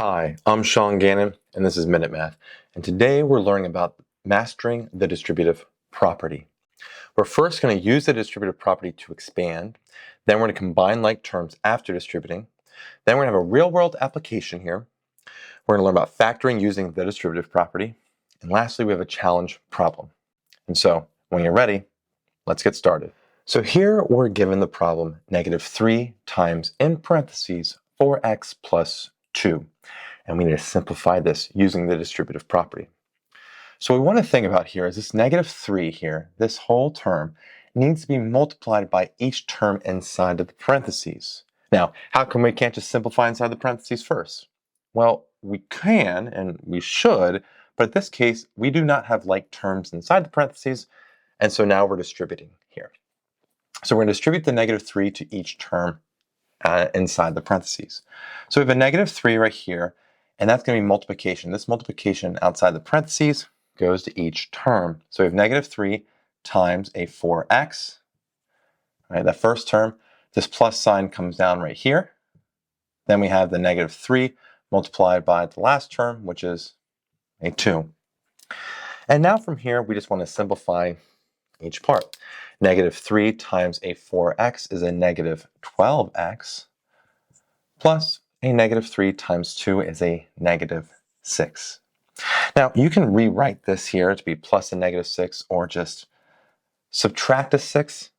Hi, I'm Sean Gannon, and this is Minute Math. And today we're learning about mastering the distributive property. We're first going to use the distributive property to expand. Then we're going to combine like terms after distributing. Then we're going to have a real-world application here. We're going to learn about factoring using the distributive property. And lastly, we have a challenge problem. And so, when you're ready, let's get started. So here we're given the problem -3 times, in parentheses, 4x plus 2. And we need to simplify this using the distributive property. So what we want to think about here is this -3 here, this whole term, needs to be multiplied by each term inside of the parentheses. Now, how come we can't just simplify inside the parentheses first? Well, we can and we should, but in this case, we do not have like terms inside the parentheses, and so now we're distributing here. So we're going to distribute the -3 to each term inside the parentheses. So we have a -3 right here, and that's going to be multiplication. This multiplication outside the parentheses goes to each term. So we have -3 times a 4x. Right, that first term, this plus sign comes down right here. Then we have the -3 multiplied by the last term, which is a 2. And now from here, we just want to simplify each part. -3 times a 4x is a -12x, plus a -3 times 2 is a -6. Now, you can rewrite this here to be plus a -6 or just subtract a 6.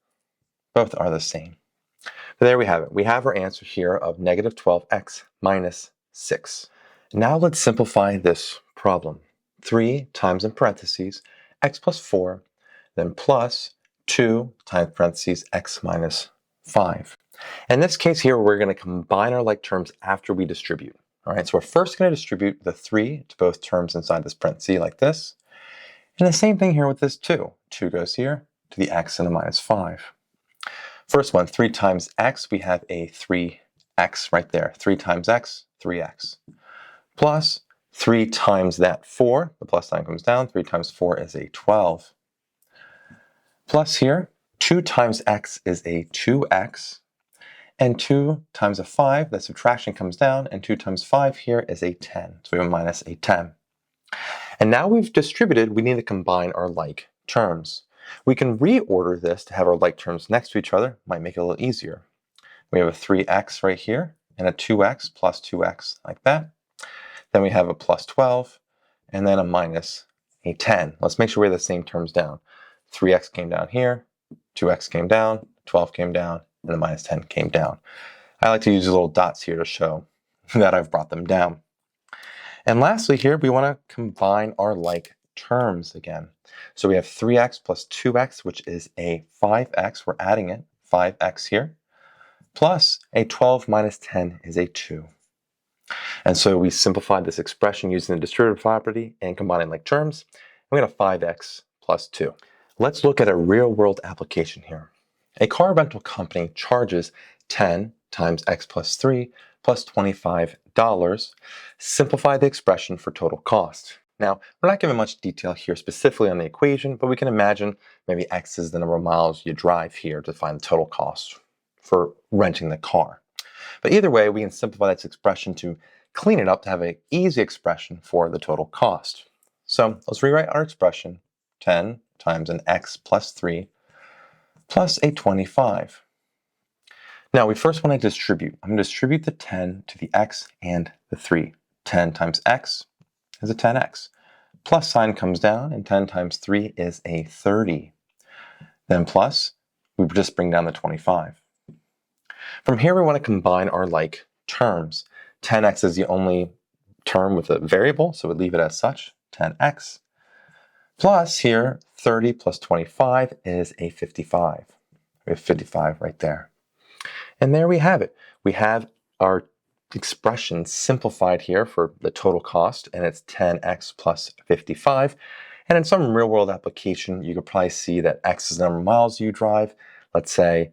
Both are the same. But there we have it. We have our answer here of -12x minus 6. Now let's simplify this problem. 3 times in parentheses x plus 4, then plus 2 times parentheses x minus 5. In this case here, we're going to combine our like terms after we distribute. All right, so we're first going to distribute the 3 to both terms inside this parenthesis like this. And the same thing here with this 2. 2 goes here to the x and a -5. First one, 3 times x, we have a 3x right there. 3 times x, 3x. Plus 3 times that 4, the plus sign comes down. 3 times 4 is a 12. Plus here, 2 times x is a 2x. And 2 times a 5, the subtraction comes down, and 2 times 5 here is a 10. So we have a minus a 10. And now we've distributed, we need to combine our like terms. We can reorder this to have our like terms next to each other. Might make it a little easier. We have a 3x right here, and a 2x plus 2x like that. Then we have a plus 12, and then a minus a 10. Let's make sure we have the same terms down. 3x came down here, 2x came down, 12 came down, and the minus 10 came down. I like to use little dots here to show that I've brought them down. And lastly here, we want to combine our like terms again. So we have 3x plus 2x, which is a 5x. We're adding it, 5x here. Plus a 12 minus 10 is a 2. And so we simplified this expression using the distributive property and combining like terms. And we got a 5x plus 2. Let's look at a real-world application here. A car rental company charges 10 times x plus 3 plus $25. Simplify the expression for total cost. Now, we're not given much detail here specifically on the equation, but we can imagine maybe x is the number of miles you drive here to find the total cost for renting the car. But either way, we can simplify this expression to clean it up to have an easy expression for the total cost. So let's rewrite our expression. 10 times an x plus 3 plus a 25. Now we first want to distribute. I'm going to distribute the 10 to the x and the 3. 10 times x is a 10x. Plus sign comes down, and 10 times 3 is a 30. Then plus, we just bring down the 25. From here, we want to combine our like terms. 10x is the only term with a variable, so we leave it as such, 10x. Plus here, 30 plus 25 is a 55. We have 55 right there. And there we have it. We have our expression simplified here for the total cost, and it's 10x plus 55. And in some real-world application, you could probably see that x is the number of miles you drive, let's say,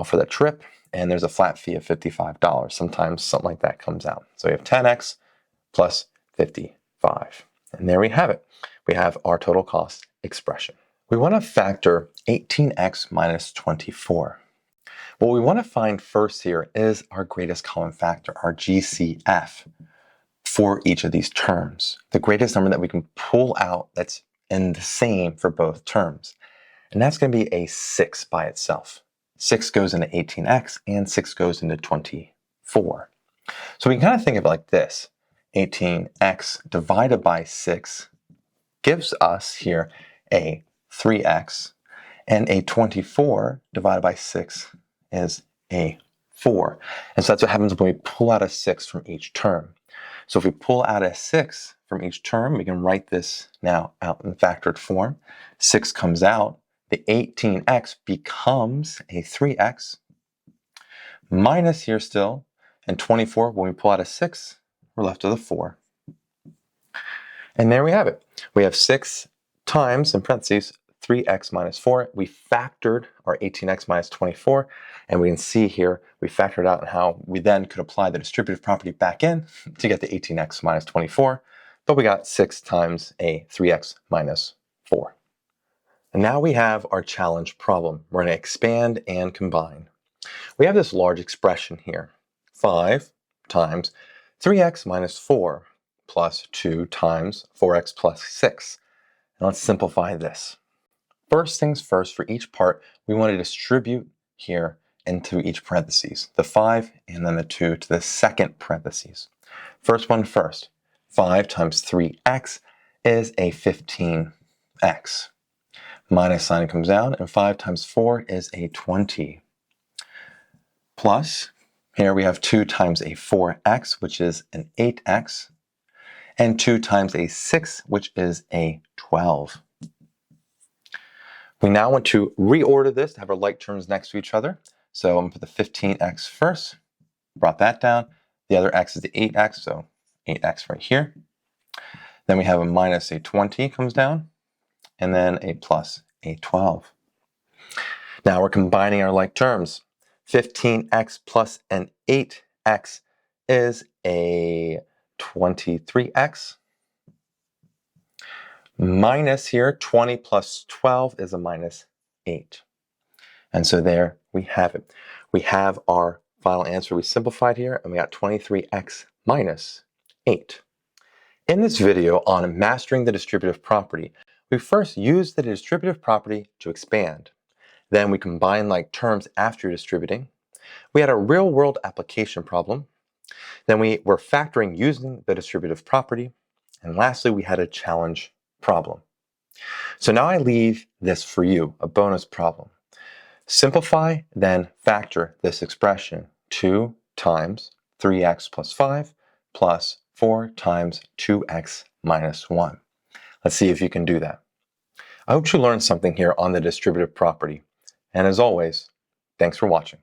for the trip, and there's a flat fee of $55. Sometimes something like that comes out. So we have 10x plus 55. And there we have it. We have our total cost expression. We want to factor 18x minus 24. What we want to find first here is our greatest common factor, our GCF. for each of these terms. The greatest number that we can pull out that's in the same for both terms. And that's going to be a 6 by itself. 6 goes into 18x and 6 goes into 24. So we can kind of think of it like this. 18x divided by 6 gives us here a 3x, and a 24 divided by 6 is a 4. And so that's what happens when we pull out a 6 from each term. So if we pull out a 6 from each term, we can write this now out in factored form. 6 comes out. The 18x becomes a 3x minus here still, and 24, when we pull out a 6, we're left with a 4. And there we have it. We have 6 times, in parentheses, 3x minus 4. We factored our 18x minus 24, and we can see here we factored out how we then could apply the distributive property back in to get the 18x minus 24, but we got 6 times a 3x minus 4. And now we have our challenge problem. We're going to expand and combine. We have this large expression here, 5 times 3x minus 4 plus 2 times 4x plus 6. And let's simplify this. First things first, for each part, we want to distribute here into each parentheses, the 5 and then the 2 to the second parentheses. First one first, 5 times 3x is a 15x. Minus sign comes down, and 5 times 4 is a 20. Plus, here we have 2 times a 4x, which is an 8x, and 2 times a 6, which is a 12. We now want to reorder this to have our like terms next to each other. So I'm going to put the 15x first, brought that down. The other x is the 8x, so 8x right here. Then we have a minus a 20 comes down, and then a plus a 12. Now we're combining our like terms. 15x plus an 8x is a 23x. Minus here, 20 plus 12 is a minus 8. And so there we have it. We have our final answer. We simplified here, and we got 23x minus 8. In this video on mastering the distributive property, we first used the distributive property to expand. Then we combined like terms after distributing. We had a real-world application problem. Then we were factoring using the distributive property. And lastly, we had a challenge problem. So now I leave this for you, a bonus problem. Simplify, then factor this expression. 2 times 3x plus 5 plus 4 times 2x minus 1. Let's see if you can do that. I hope you learned something here on the distributive property. And as always, thanks for watching.